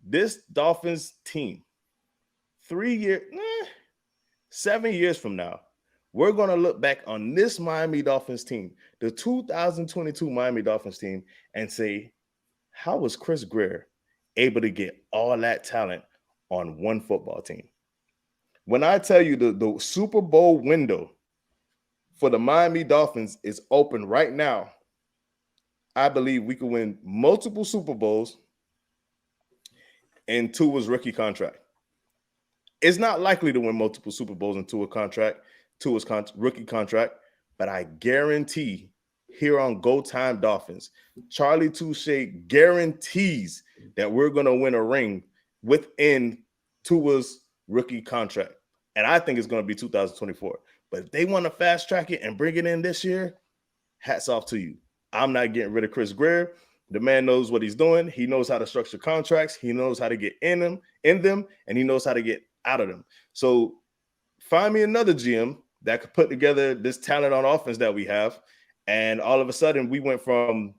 this Dolphins team, 7 years from now, we're going to look back on this Miami Dolphins team, the 2022 Miami Dolphins team, and say, how was Chris Grier able to get all that talent on one football team? When I tell you the Super Bowl window for the Miami Dolphins is open right now, I believe we could win multiple Super Bowls in Tua's rookie contract. It's not likely to win multiple Super Bowls in Tua's rookie contract, but I guarantee here on Go Time Dolphins, Charlie Touche guarantees that we're going to win a ring within Tua's rookie contract. And I think it's going to be 2024. But if they want to fast track it and bring it in this year, hats off to you. I'm not getting rid of Chris Grier. The man knows what he's doing. He knows how to structure contracts. He knows how to get in them, and he knows how to get out of them. So find me another GM that could put together this talent on offense that we have. And all of a sudden, we went from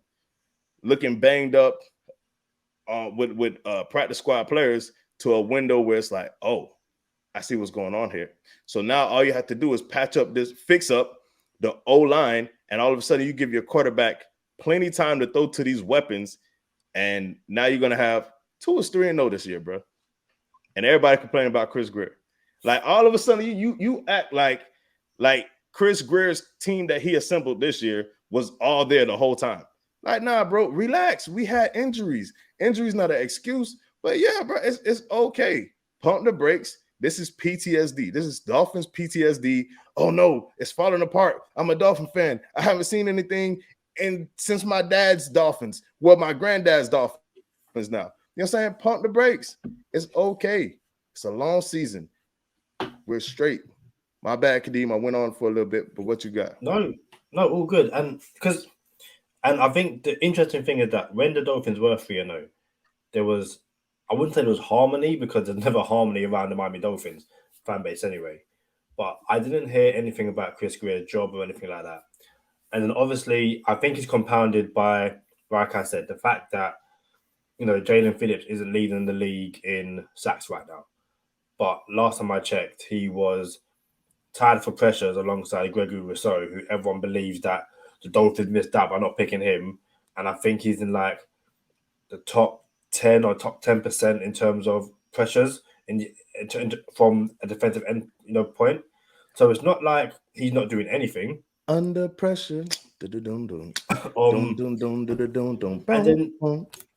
looking banged up with practice squad players to a window where it's like, oh, I see what's going on here. So now all you have to do is fix up the O-line, and all of a sudden you give your quarterback plenty time to throw to these weapons, and now you're going to have 2-3-0 this year, bro. And everybody complaining about Chris Grier. Like, all of a sudden you act like Chris Grier's team that he assembled this year was all there the whole time. Like, nah, bro, relax. We had injuries. Injuries not an excuse, but yeah, bro, it's okay. Pump the brakes. This is PTSD. This is Dolphins PTSD. Oh no, it's falling apart. I'm a Dolphin fan. I haven't seen anything since my dad's Dolphins. Well, my granddad's Dolphins now. You know what I'm saying? Pump the brakes. It's okay. It's a long season. We're straight. My bad, Kadeem. I went on for a little bit, but what you got? No, all good. And I think the interesting thing is that when the Dolphins were 3-0, there was, I wouldn't say there was harmony, because there's never harmony around the Miami Dolphins fan base anyway. But I didn't hear anything about Chris Grier's job or anything like that. And then obviously, I think it's compounded by, like I said, the fact that, Jalen Phillips isn't leading the league in sacks right now. But last time I checked, he was tied for pressures alongside Gregory Rousseau, who everyone believes that the Dolphins missed out by not picking him. And I think he's in like the top 10 or top 10% in terms of pressures from a defensive end, point. So it's not like he's not doing anything. Under pressure. And then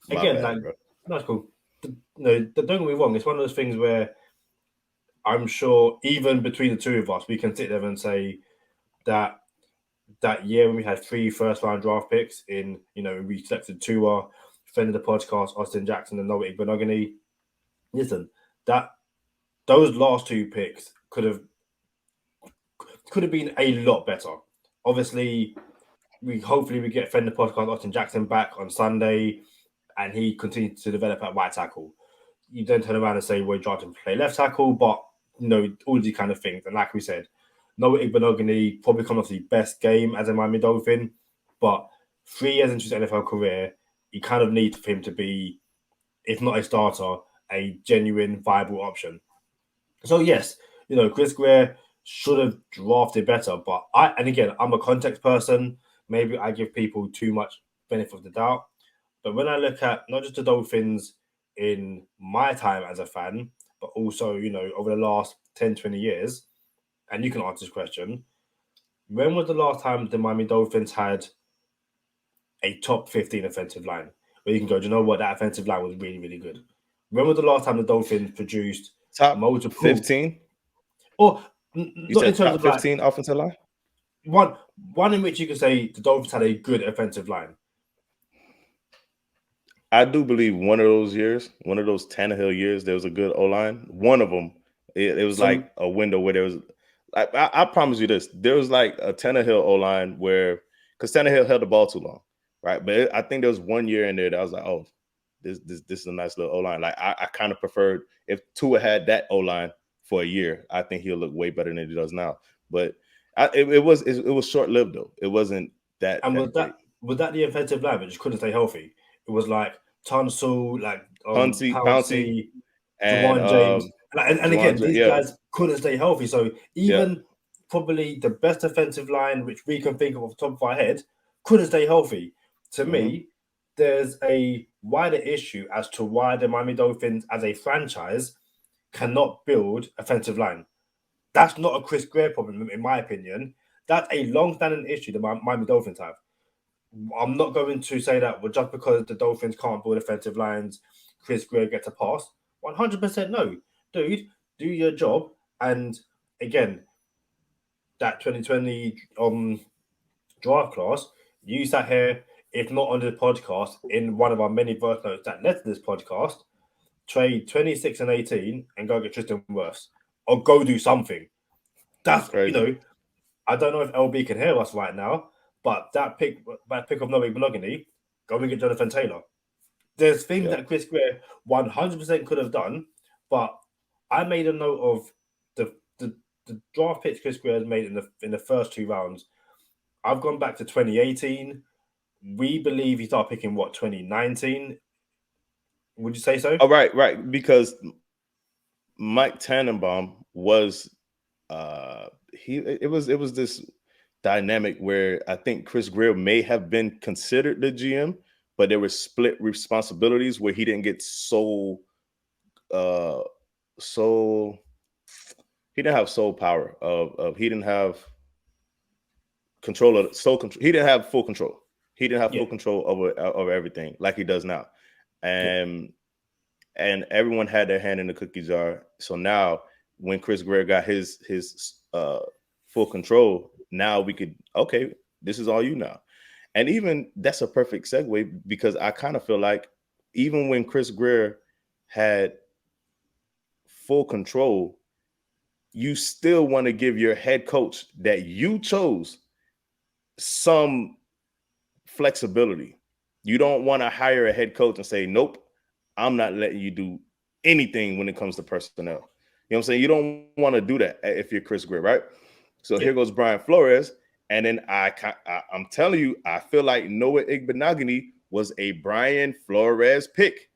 again, like, that's cool. Don't get me wrong. It's one of those things where I'm sure even between the two of us, we can sit there and say that year when we had 3 first-round draft picks we selected Tua, friend of the podcast, Austin Jackson, and Noah Igbenogany. Listen, those last 2 picks could have been a lot better. Obviously, hopefully we get friend of the podcast, Austin Jackson, back on Sunday, and he continues to develop at right tackle. You don't turn around and say we're drafting to play left tackle, but all these kind of things. And like we said, Noah Igbenogany probably come off the best game as a Miami Dolphin, but 3 years into his NFL career, you kind of need for him to be, if not a starter, a genuine, viable option. So yes, Chris Grier should have drafted better, but I'm a context person. Maybe I give people too much benefit of the doubt. But when I look at not just the Dolphins in my time as a fan, but also, over the last 10, 20 years, and you can answer this question, when was the last time the Miami Dolphins had a top 15 offensive line where you can go, do you know what, that offensive line was really, really good? When was the last time the Dolphins produced top multiple 15? Or you not said in terms top of 15 offensive line? One in which you can say the Dolphins had a good offensive line. I do believe one of those Tannehill years, there was a good O-line. One of them, it was like a window where there was, I promise you this, there was like a Tannehill O-line where, because Tannehill held the ball too long, right? But I think there was one year in there that I was like, oh, this is a nice little O-line. Like I kind of preferred if Tua had that O-line for a year, I think he'll look way better than he does now. But it was short-lived though. It wasn't that. And was that the offensive line, but just couldn't stay healthy? It was like Tunsil, like Pouncey, and Jawan James. And again, these yeah. guys couldn't stay healthy. So even probably the best offensive line, which we can think of off the top of our head, couldn't stay healthy. To me, there's a wider issue as to why the Miami Dolphins, as a franchise, cannot build offensive line. That's not a Chris Grier problem, in my opinion. That's a long-standing issue the Miami Dolphins have. I'm not going to say that just because the Dolphins can't build offensive lines, Chris Grier gets a pass. 100% no. Dude, do your job. And again, that 2020 draft class, you sat here, if not on this podcast, in one of our many verse notes that led to this podcast, trade 26 and 18 and go get Tristan Wirfs. Or go do something. That's crazy. I don't know if LB can hear us right now, but that pick of Noah Bologna, go and get Jonathan Taylor. There's things that Chris Grier 100% could have done, but I made a note of the draft picks Chris Grier has made in the first 2 rounds. I've gone back to 2018. We believe he started picking 2019. Would you say so? Oh, right. Because Mike Tannenbaum was it was this dynamic where I think Chris Grier may have been considered the GM, but there were split responsibilities where he didn't get he didn't have sole power of he didn't have control of he didn't have full control. He didn't have full control over everything like he does now. And everyone had their hand in the cookie jar. So now when Chris Grier got his full control, now we could, okay, this is all you now. And even that's a perfect segue because I kind of feel like even when Chris Grier had full control, you still want to give your head coach that you chose some flexibility. You don't want to hire a head coach and say, nope, I'm not letting you do anything when it comes to personnel. You know what I'm saying? You don't want to do that if you're Chris Grier, right? So here goes Brian Flores. And then I'm telling you, I feel like Noah Igbenogany was a Brian Flores pick.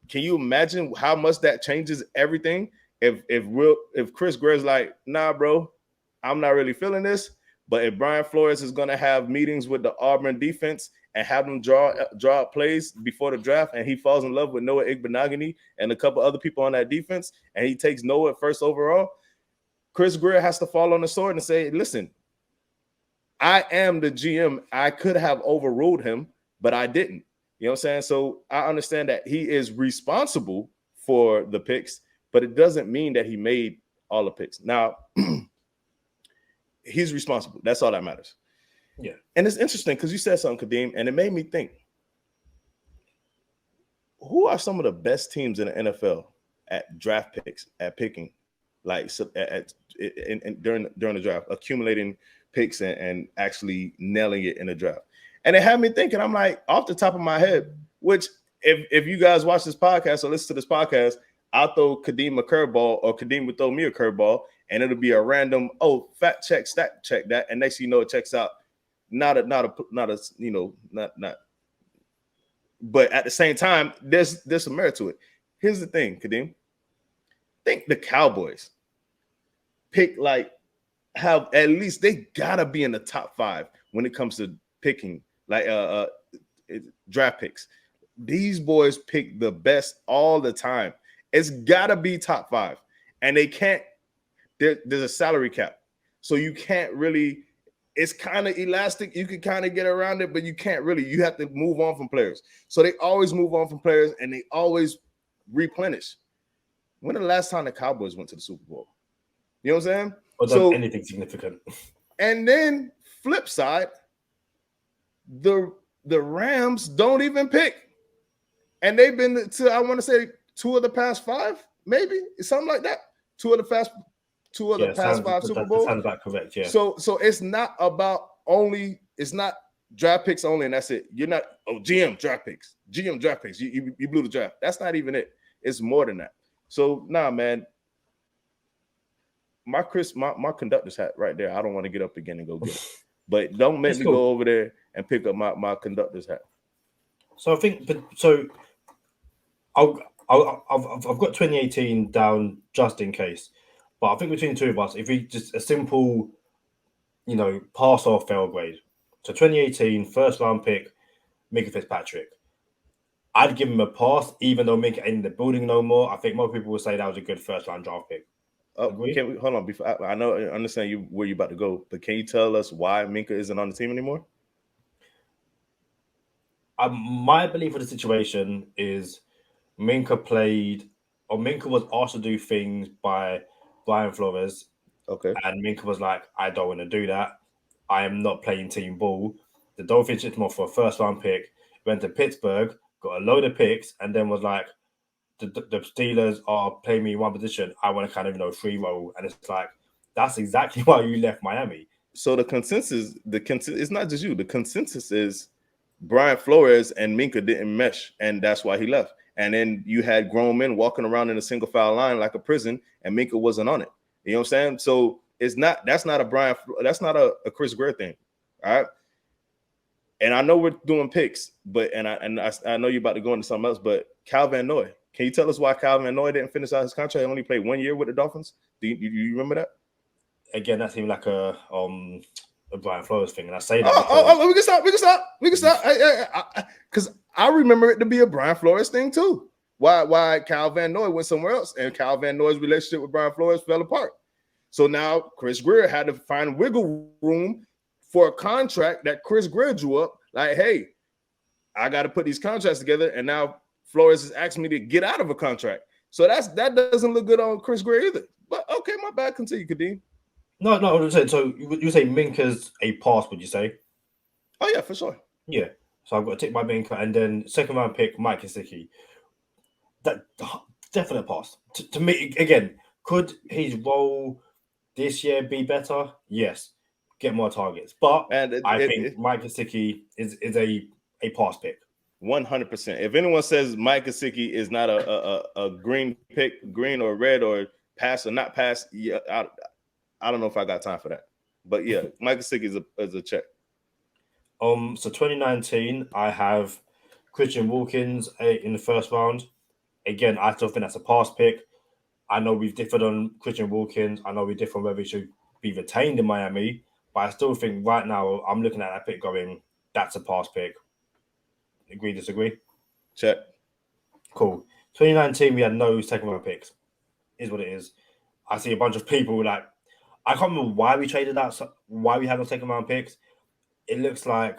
Can you imagine how much that changes everything? If Chris Grier's like, nah, bro, I'm not really feeling this. But if Brian Flores is going to have meetings with the Auburn defense and have them draw up plays before the draft, and he falls in love with Noah Igbenogany and a couple other people on that defense, and he takes Noah first overall, Chris Grier has to fall on the sword and say, listen, I am the GM. I could have overruled him, but I didn't. You know what I'm saying? So I understand that he is responsible for the picks, but it doesn't mean that he made all the picks. Now, he's responsible. That's all that matters. Yeah. And it's interesting because you said something, Kadeem, and it made me think, who are some of the best teams in the NFL at draft picks, at picking, like during the draft, accumulating picks and actually nailing it in the draft? And it had me thinking, I'm like, off the top of my head, which if you guys watch this podcast or listen to this podcast, I'll throw Kadeem a curveball or Kadeem would throw me a curveball and it'll be a random, fact check, stat check that. And next thing you know, it checks out. Not a, but at the same time, there's some merit to it. Here's the thing, Kadeem. Think the Cowboys pick have at least they gotta be in the top 5 when it comes to picking draft picks. These boys pick the best all the time. It's gotta be top 5, and they can't. There's a salary cap, so you can't really. It's kind of elastic. You can kind of get around it, but you can't really. You have to move on from players. So they always move on from players, and they always replenish. When the last time the Cowboys went to the Super Bowl? You know what I'm saying? Or done anything significant. And then flip side, the Rams don't even pick. And they've been to, I want to say, 2 of the past 5, maybe something like that. 2 of the past 5 Super Bowls. Sounds about correct, yeah. So it's not about only, it's not draft picks only, and that's it. You're not, GM draft picks. You blew the draft. That's not even it. It's more than that. So nah, man. My conductor's hat right there. I don't want to get up again and go get it. But don't make me go over there and pick up my conductor's hat. So I think, I'll I've got 2018 down just in case, but I think between the two of us, if we just a simple, pass or fail grade. So 2018 first round pick, Minka Fitzpatrick. I'd give him a pass, even though Minka ain't in the building no more. I think most people would say that was a good first round draft pick. Agree? Can we hold on? Before I know, I understand you where you about to go, but can you tell us why Minka isn't on the team anymore? My belief of the situation is Minka was asked to do things by Brian Flores. Okay. And Minka was like, I don't want to do that. I am not playing team ball. The Dolphins shipped him off for a first round pick, went to Pittsburgh, got a load of picks, and then was like, the Steelers are playing me in one position. I want to kind of, free roll. And it's like, that's exactly why you left Miami. So the consensus, it's not just you. The consensus is Brian Flores and Minka didn't mesh, and that's why he left. And then you had grown men walking around in a single file line like a prison, and Minka wasn't on it. You know what I'm saying? So that's not a Chris Grier thing. All right. And I know we're doing picks, but I know you're about to go into something else, but Kyle Van Noy. Can you tell us why Kyle Van Noy didn't finish out his contract? He only played 1 year with the Dolphins. Do you remember that? Again, that seemed like a Brian Flores thing, and I say that we can stop because I remember it to be a Brian Flores thing too. Why Kyle Van Noy went somewhere else, and Kyle Van Noy's relationship with Brian Flores fell apart. So now Chris Grier had to find wiggle room for a contract that Chris Grier drew up. Like, hey, I got to put these contracts together, and now Flores is asking me to get out of a contract. So that doesn't look good on Chris Grier either. But okay, my bad. Continue, Kadeem. No, I'm saying. So you say Minka's a pass? Would you say? Oh yeah, for sure. Yeah. So I've got to tick by Minka, and then second round pick Mike Gesicki. That definite pass to me. Again, could his role this year be better? Yes, get more targets. But I think Mike Gesicki is a pass pick. 100%. If anyone says Mike Gesicki is not a green pick, green or red or pass or not pass, yeah, I don't know if I got time for that. But yeah, Mike Gesicki is a check. So 2019, I have Christian Wilkins in the first round. Again, I still think that's a pass pick. I know we've differed on Christian Wilkins. I know we differ on whether he should be retained in Miami, but I still think right now I'm looking at that pick going, that's a pass pick. Agree, disagree? Check. Cool. 2019, we had no second round picks. Is what it is. I see a bunch of people like, I can't remember why we traded that, why we had no second round picks. It looks like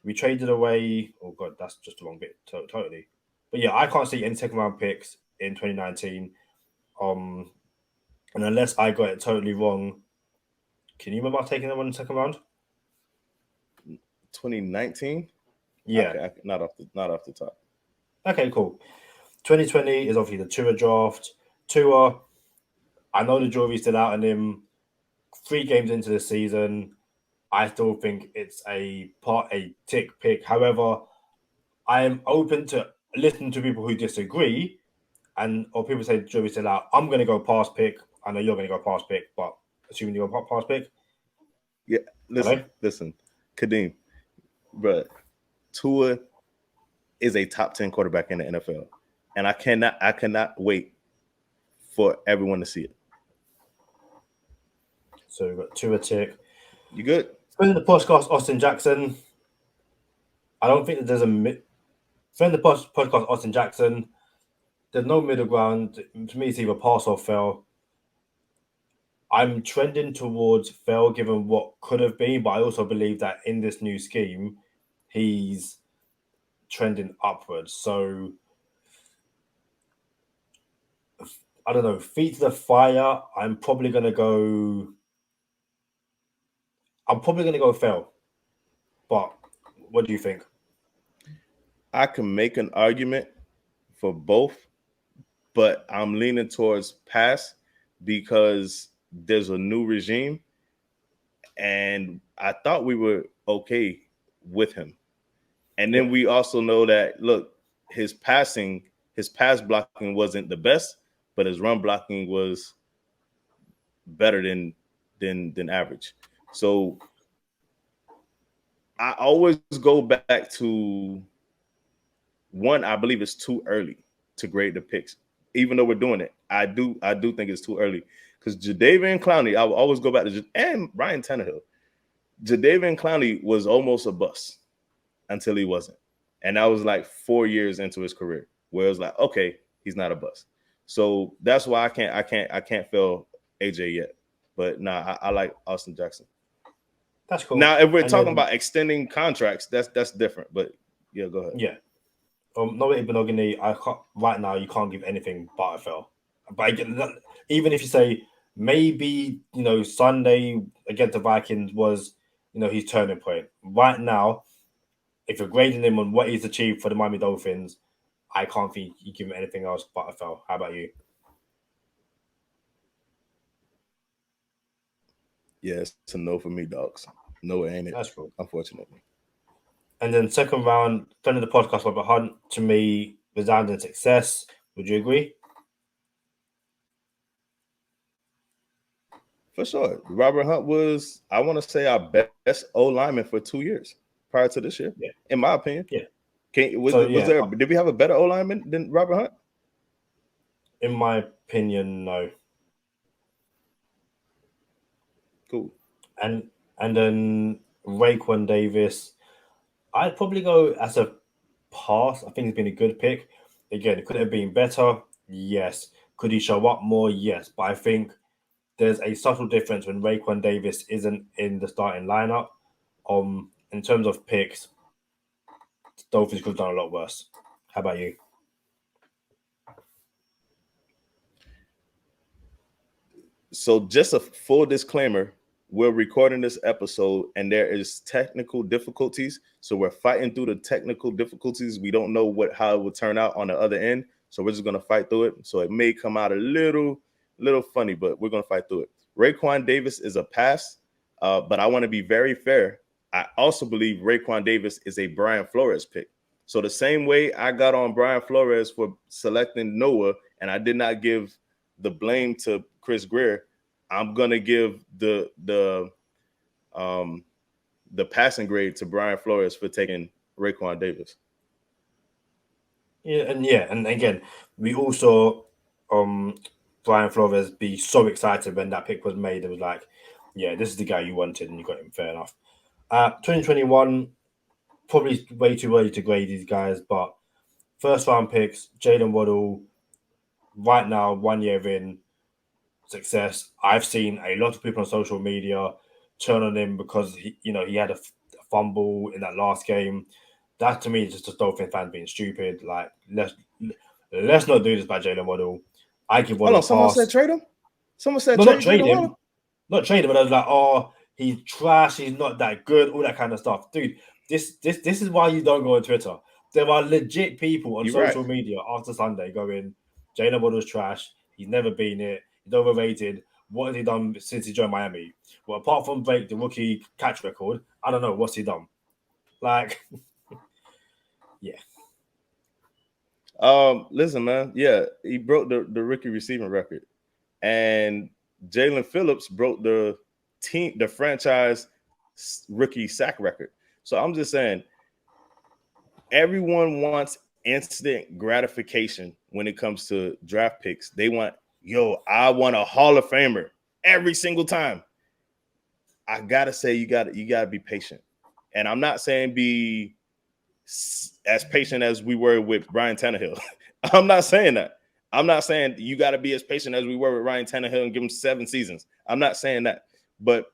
we traded away. Oh god, that's just the wrong bit. Totally. But yeah, I can't see any second round picks in 2019. And unless I got it totally wrong, can you remember taking them on the second round? 2019. Yeah, okay, not off the top. Okay, cool. 2020 is obviously the Tua draft. Tua, I know the jury's still out on him. 3 games into the season, I still think it's a tick pick. However, I am open to listening to people who disagree, or people say the jury's still out. I'm going to go pass pick. I know you're going to go pass pick, but assuming you go pass pick. Yeah, listen, Kadeem, bro, Tua is a top 10 quarterback in the NFL, and I cannot wait for everyone to see it. So we've got Tua tick. You good? Friend of the podcast, Austin Jackson. I don't think that there's a friend of the podcast, Austin Jackson. There's no middle ground. To me, it's either pass or fail. I'm trending towards fail given what could have been, but I also believe that in this new scheme, he's trending upwards. So I don't know, feet to the fire. I'm probably gonna go fail. But what do you think? I can make an argument for both, but I'm leaning towards pass because there's a new regime, and I thought we were okay with him. And then we also know that, look, his pass blocking wasn't the best, but his run blocking was better than average. So I always go back to one, I believe it's too early. to grade the picks, even though we're doing it. I do think it's too early because Jadeveon Clowney, I will always go back to and Ryan Tannehill. Jadeveon Clowney was almost a bust until he wasn't, and that was like 4 years into his career, where it was like, okay, he's not a bust. So that's why I can't feel AJ yet. But nah, I like Austin Jackson. That's cool. Now, if we're talking about extending contracts, that's different. But yeah, go ahead. Yeah. Noah Ibenogany, right now you can't give anything but a fail. But even if you say maybe Sunday against the Vikings was his turning point. Right now, if you're grading him on what he's achieved for the Miami Dolphins, I can't think you give him anything else but a fail. How about you? Yeah, it's a no for me, dogs. No, ain't it? That's cool. Unfortunately. And then second round, friend of the podcast, Robert Hunt, to me, resounding success. Would you agree? For sure. Robert Hunt was, I want to say, our best O lineman for 2 years prior to this year, in my opinion. Yeah. Did we have a better O lineman than Robert Hunt? In my opinion, no. Cool. And then Raekwon Davis, I'd probably go as a pass. I think he's been a good pick. Again, could it have been better? Yes. Could he show up more? Yes. But I think there's a subtle difference when Raekwon Davis isn't in the starting lineup. In terms of picks, Dolphins could have done a lot worse. How about you? So just a full disclaimer, we're recording this episode and there is technical difficulties. So we're fighting through the technical difficulties. We don't know how it will turn out on the other end. So we're just going to fight through it. So it may come out a little funny, but we're going to fight through it. Raekwon Davis is a pass, but I want to be very fair. I also believe Raekwon Davis is a Brian Flores pick. So the same way I got on Brian Flores for selecting Noah, and I did not give the blame to Chris Grier, I'm gonna give the passing grade to Brian Flores for taking Raekwon Davis. Yeah, and again, we all saw Brian Flores be so excited when that pick was made. It was like, yeah, this is the guy you wanted, and you got him. Fair enough. 2021, probably way too early to grade these guys, but first round picks, Jalen Waddle, right now, 1 year in, success. I've seen a lot of people on social media turn on him because he had a fumble in that last game. That to me is just a Dolphin fan being stupid. Like let's not do this by Jalen Waddle. I give Waddle a pass. Someone said trade him. Someone said not trade him. Not trade him. But I was like, oh, he's trash. He's not that good. All that kind of stuff, dude. This is why you don't go on Twitter. There are legit people on social media after Sunday going, Jalen Waddle's trash. He's never been it. He's overrated. What has he done since he joined Miami? Well, apart from break the rookie catch record, I don't know what's he done. Like, yeah. Listen, man. Yeah, he broke the rookie receiving record, and Jalen Phillips broke the franchise rookie sack record. So I'm just saying, everyone wants instant gratification when it comes to draft picks. They want, I want a Hall of Famer every single time. I gotta say, you gotta be patient, and I'm not saying be as patient as we were with Ryan Tannehill. I'm not saying that. I'm not saying you got to be as patient as we were with Ryan Tannehill and give him 7 seasons. I'm not saying that, but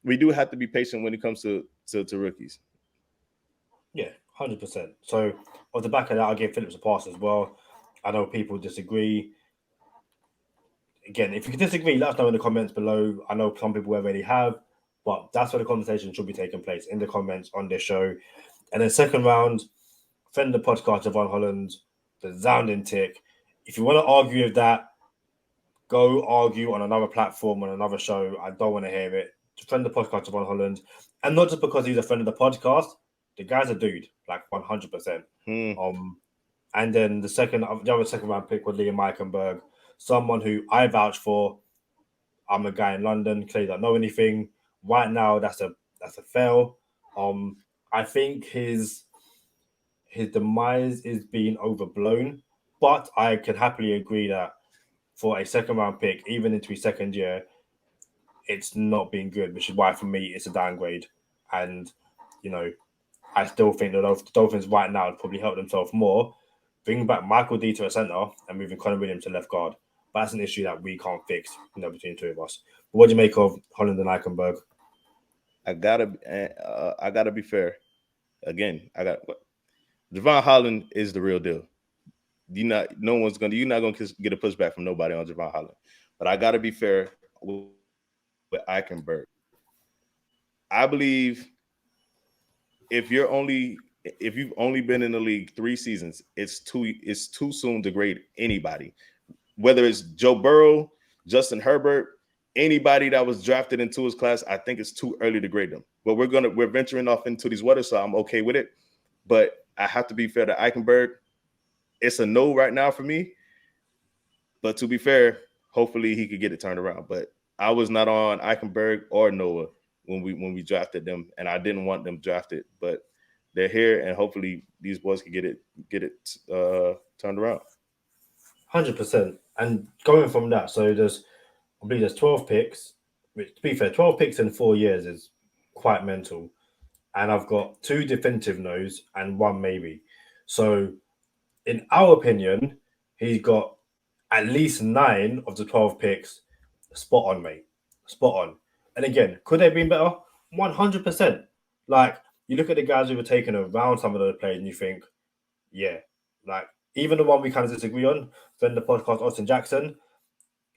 we do have to be patient when it comes to rookies. Yeah, 100%. So off the back of that, I'll give Phillips a pass as well. I know people disagree. Again, if you can disagree, let us know in the comments below. I know some people already have, but that's where the conversation should be taking place, in the comments on this show. And then second round, friend of the podcast, Javon Holland, the Sounding Tick. If you want to argue with that, go argue on another platform, on another show. I don't want to hear it. Friend of the podcast, Javon Holland. And not just because he's a friend of the podcast, the guy's a dude, like 100%. And then the other second round pick was Liam Eichenberg, someone who I vouch for. I'm a guy in London, clearly don't know anything. Right now, that's a fail. I think his demise is being overblown. But I can happily agree that for a second round pick, even into his second year, it's not been good, which is why for me it's a downgrade. And you know, I still think the Dolphins right now would probably help themselves more, bringing back Michael D to a center and moving Connor Williams to left guard. But that's an issue that we can't fix, between the two of us. But what do you make of Holland and Eichenberg? I gotta be fair. Again, Javon Holland is the real deal. You're not gonna get a pushback from nobody on Javon Holland. But I gotta be fair with Eichenberg. I believe if you've only been in the league 3 seasons, it's too soon to grade anybody. Whether it's Joe Burrow, Justin Herbert, anybody that was drafted into his class, I think it's too early to grade them. But we're venturing off into these waters, so I'm okay with it. But I have to be fair to Eichenberg. It's a no right now for me. But to be fair, hopefully he could get it turned around. But I was not on Eichenberg or Noah when we drafted them, and I didn't want them drafted. But they're here, and hopefully these boys can get it turned around. 100%. And going from that, so I believe there's 12 picks. Which, to be fair, 12 picks in 4 years is quite mental. And I've got 2 definitive no's and 1 maybe. So, in our opinion, he's got at least 9 of the 12 picks spot on, mate. Spot on. And again, could they have been better? 100%. Like, you look at the guys who were taken around some of those players and you think, yeah, like, even the one we kind of disagree on, then the podcast, Austin Jackson,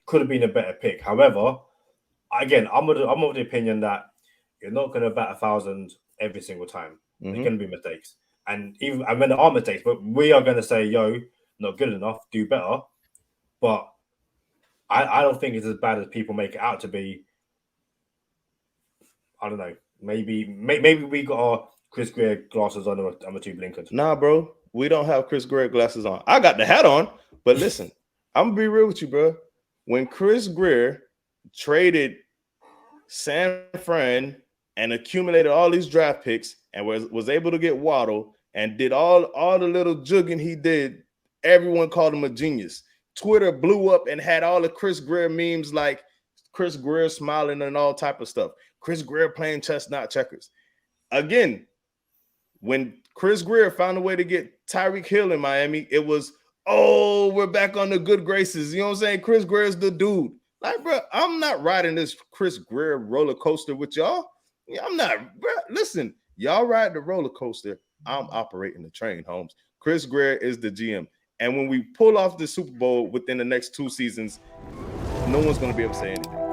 could have been a better pick. However, again, I'm of the opinion that you're not going to bat 1,000 every single time. Mm-hmm. There's going to be mistakes. And when there are mistakes, but we are going to say, yo, not good enough, do better. But I don't think it's as bad as people make it out to be. I don't know. Maybe we got our Chris Grier glasses on and we're too blinkered. Nah, bro. We don't have Chris Grier glasses on. I got the hat on. But listen, I'm going to be real with you, bro. When Chris Grier traded San Fran and accumulated all these draft picks and was able to get Waddle and did all the little jugging he did, everyone called him a genius. Twitter blew up and had all the Chris Grier memes like Chris Grier smiling and all type of stuff. Chris Grier playing chess, not checkers. Again, when Chris Grier found a way to get Tyreek Hill in Miami, it was, oh, we're back on the good graces. You know what I'm saying? Chris Grier's the dude. Like, bro, I'm not riding this Chris Grier roller coaster with y'all. I'm not, bro. Listen, y'all ride the roller coaster. I'm operating the train, Holmes. Chris Grier is the GM. And when we pull off the Super Bowl within the next 2 seasons, no one's going to be able to say anything.